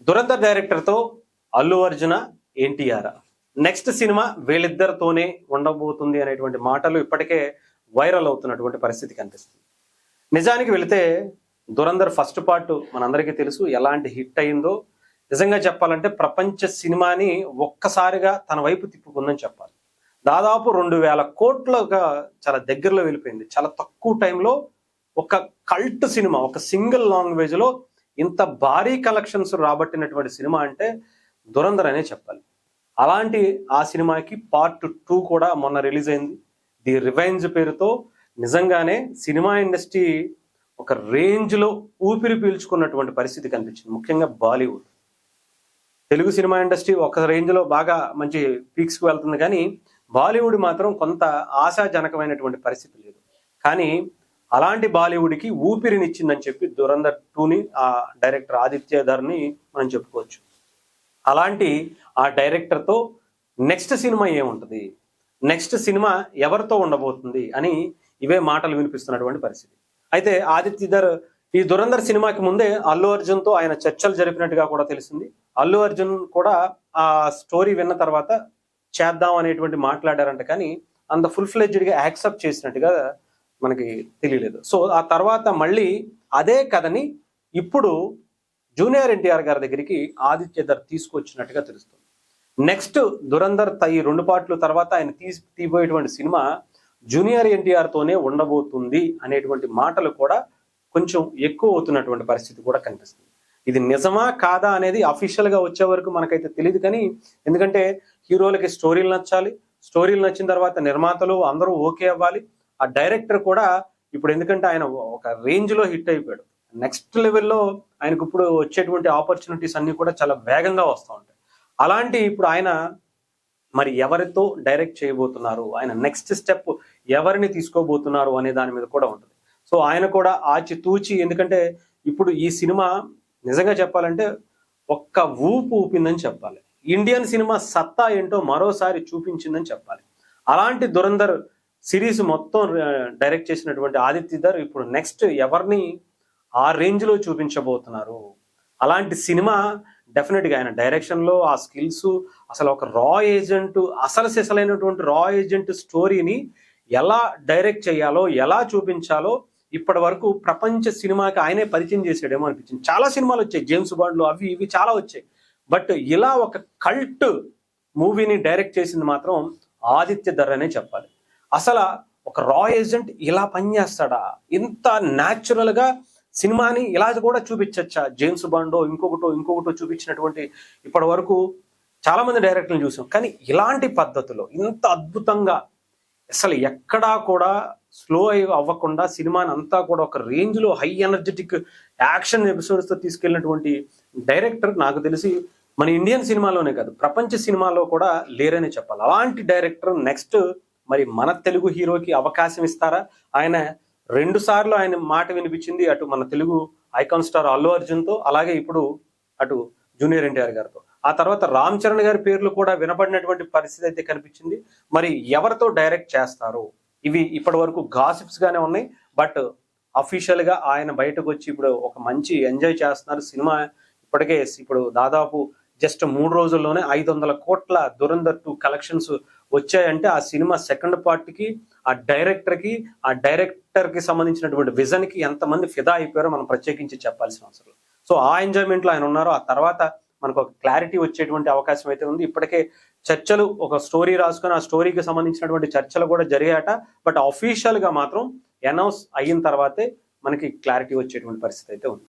Dhurandhar డైరెక్టర్తో Allu Arjuna NTR next cinema వీళ్ళిద్దరితోనే ఉండబోతుంది అనేటువంటి మాటలు ఇప్పటికే వైరల్ అవుతున్నటువంటి పరిస్థితి కనిపిస్తుంది. నిజానికి వెళితే దురంధర్ ఫస్ట్ పార్ట్ మనందరికీ తెలుసు ఎలాంటి హిట్ అయిందో. నిజంగా చెప్పాలంటే ప్రపంచ సినిమాని ఒక్కసారిగా తన వైపు తిప్పుకుందని చెప్పాలి. దాదాపు 2000 కోట్లుగా చాలా దగ్గరలో వెళ్ళిపోయింది. చాలా తక్కువ టైంలో ఒక కల్ట్ సినిమా, ఒక సింగిల్ లాంగ్వేజ్ లో ఇంత భారీ కలెక్షన్స్ రాబట్టినటువంటి సినిమా అంటే దురంధర్ అనే చెప్పాలి. అలాంటి ఆ సినిమాకి పార్ట్ 2 కూడా మొన్న రిలీజ్ అయింది. ది రివెంజ్ పేరుతో నిజంగానే సినిమా ఇండస్ట్రీ ఒక రేంజ్ లో ఊపిరి పీల్చుకున్నటువంటి పరిస్థితి కనిపించింది. ముఖ్యంగా బాలీవుడ్. తెలుగు సినిమా ఇండస్ట్రీ ఒక రేంజ్ లో బాగా మంచి పీక్స్ కు వెళ్తుంది, కానీ బాలీవుడ్ మాత్రం కొంత ఆశాజనకమైనటువంటి పరిస్థితి లేదు. కానీ అలాంటి బాలీవుడ్కి ఊపిరినిచ్చిందని చెప్పి దురంధర్ 2ని ఆ డైరెక్టర్ ఆదిత్యధర్ని మనం చెప్పుకోవచ్చు. అలాంటి ఆ డైరెక్టర్తో నెక్స్ట్ సినిమా ఏముంటుంది, నెక్స్ట్ సినిమా ఎవరితో ఉండబోతుంది అని ఇవే మాటలు వినిపిస్తున్నటువంటి పరిస్థితి. అయితే ఆదిత్యధర్ ఈ దురంధర్ సినిమాకి ముందే అల్లు అర్జున్తో ఆయన చర్చలు జరిపినట్టుగా కూడా తెలిసింది. అల్లు అర్జున్ కూడా ఆ స్టోరీ విన్న తర్వాత చేద్దాం అనేటువంటి మాట్లాడారంట, కానీ అంత ఫుల్ ఫ్లెడ్జ్డ్గా యాక్సెప్ట్ చేసినట్టుగా మనకి తెలియలేదు. సో ఆ తర్వాత మళ్ళీ అదే కథని ఇప్పుడు జూనియర్ ఎన్టీఆర్ గారి దగ్గరికి ఆదిత్యధర్ తీసుకొచ్చినట్టుగా తెలుస్తుంది. నెక్స్ట్ దురంధర్ ఈ 2 పార్ట్లు తర్వాత ఆయన తీయబోయేటువంటి సినిమా జూనియర్ ఎన్టీఆర్ తోనే ఉండబోతుంది అనేటువంటి మాటలు కూడా కొంచెం ఎక్కువ అవుతున్నటువంటి పరిస్థితి కూడా కనిపిస్తుంది. ఇది నిజమా కాదా అనేది అఫీషియల్ గా వచ్చే వరకు మనకైతే తెలియదు, కానీ ఎందుకంటే హీరోలకి స్టోరీలు నచ్చాలి, స్టోరీలు నచ్చిన తర్వాత నిర్మాతలు అందరూ ఓకే అవ్వాలి. ఆ డైరెక్టర్ కూడా ఇప్పుడు ఎందుకంటే ఆయన ఒక రేంజ్ లో హిట్ అయిపోయాడు, నెక్స్ట్ లెవెల్లో ఆయనకు ఇప్పుడు వచ్చేటువంటి ఆపర్చునిటీస్ అన్ని కూడా చాలా వేగంగా వస్తూ ఉంటాయి. అలాంటి ఇప్పుడు ఆయన మరి ఎవరితో డైరెక్ట్ చేయబోతున్నారు, ఆయన నెక్స్ట్ స్టెప్ ఎవరిని తీసుకోబోతున్నారు అనే దాని మీద కూడా ఉంటుంది. సో ఆయన కూడా ఆచితూచి, ఎందుకంటే ఇప్పుడు ఈ సినిమా నిజంగా చెప్పాలంటే ఒక్క ఊపు ఊపిందని చెప్పాలి. ఇండియన్ సినిమా సత్తా ఏంటో మరోసారి చూపించిందని చెప్పాలి. అలాంటి దురంధర్ సిరీస్ మొత్తం డైరెక్ట్ చేసినటువంటి ఆదిత్యధర్ ఇప్పుడు నెక్స్ట్ ఎవరిని ఆ రేంజ్ లో చూపించబోతున్నారు. అలాంటి సినిమా డెఫినెట్గా ఆయన డైరెక్షన్ లో ఆ స్కిల్స్, అసలు ఒక రా ఏజెంట్, అసలు సిసలైనటువంటి రా ఏజెంట్ స్టోరీని ఎలా డైరెక్ట్ చేయాలో, ఎలా చూపించాలో ఇప్పటి వరకు ప్రపంచ సినిమాకి ఆయనే పరిచయం చేసాడేమో అనిపించింది. చాలా సినిమాలు వచ్చాయి, జేమ్స్ బాండ్లు అవి ఇవి చాలా వచ్చాయి, బట్ ఇలా ఒక కల్ట్ మూవీని డైరెక్ట్ చేసింది మాత్రం ఆదిత్యధర్ అనే చెప్పాలి. అసలు ఒక రా ఏజెంట్ ఇలా పనిచేస్తాడా, ఇంత న్యాచురల్ గా సినిమాని ఇలా కూడా చూపించచ్చా, జేమ్స్ బాండో ఇంకొకటో చూపించినటువంటి ఇప్పటి వరకు చాలా మంది డైరెక్టర్లు చూసాం, కానీ ఇలాంటి పద్ధతిలో ఇంత అద్భుతంగా అసలు ఎక్కడా కూడా స్లో అవ్వకుండా సినిమాని అంతా కూడా ఒక రేంజ్ లో హై ఎనర్జెటిక్ యాక్షన్ ఎపిసోడ్స్ తో తీసుకెళ్ళినటువంటి డైరెక్టర్ నాకు తెలిసి మన ఇండియన్ సినిమాలోనే కాదు ప్రపంచ సినిమాలో కూడా లేరని చెప్పాలి. అలాంటి డైరెక్టర్ నెక్స్ట్ మరి మన తెలుగు హీరోకి అవకాశం ఇస్తారా? ఆయన 2 సార్లు ఆయన మాట వినిపించింది, అటు మన తెలుగు ఐకాన్ స్టార్ అల్లు అర్జున్తో, అలాగే ఇప్పుడు అటు జూనియర్ ఎన్టీఆర్ గారితో. ఆ తర్వాత రామ్ చరణ్ గారి పేర్లు కూడా వినపడినటువంటి పరిస్థితి అయితే కనిపించింది. మరి ఎవరితో డైరెక్ట్ చేస్తారు, ఇవి ఇప్పటి వరకు గాసిప్స్ గానే ఉన్నాయి, బట్ అఫీషియల్ గా ఆయన బయటకు వచ్చి ఇప్పుడు ఒక మంచి ఎంజాయ్ చేస్తున్నారు. సినిమా ఇప్పటికే ఇప్పుడు దాదాపు జస్ట్ 3 రోజుల్లోనే 500 కోట్ల దురంధర్ 2 కలెక్షన్స్ వచ్చాయంటే ఆ సినిమా సెకండ్ పార్ట్ కి, ఆ డైరెక్టర్ కి సంబంధించినటువంటి విజన్ కి ఎంతమంది ఫిదా అయిపోయారో మనం ప్రత్యేకించి చెప్పాల్సిన అవసరం. సో ఆ ఎంజాయ్మెంట్ లో ఆయన ఉన్నారు. ఆ తర్వాత మనకు ఒక క్లారిటీ వచ్చేటువంటి అవకాశం అయితే ఉంది. ఇప్పటికే చర్చలు, ఒక స్టోరీ రాసుకొని ఆ స్టోరీకి సంబంధించినటువంటి చర్చలు కూడా జరిగాయట, బట్ అఫీషియల్ గా మాత్రం అనౌన్స్ అయిన తర్వాతే మనకి క్లారిటీ వచ్చేటువంటి పరిస్థితి అయితే ఉంది.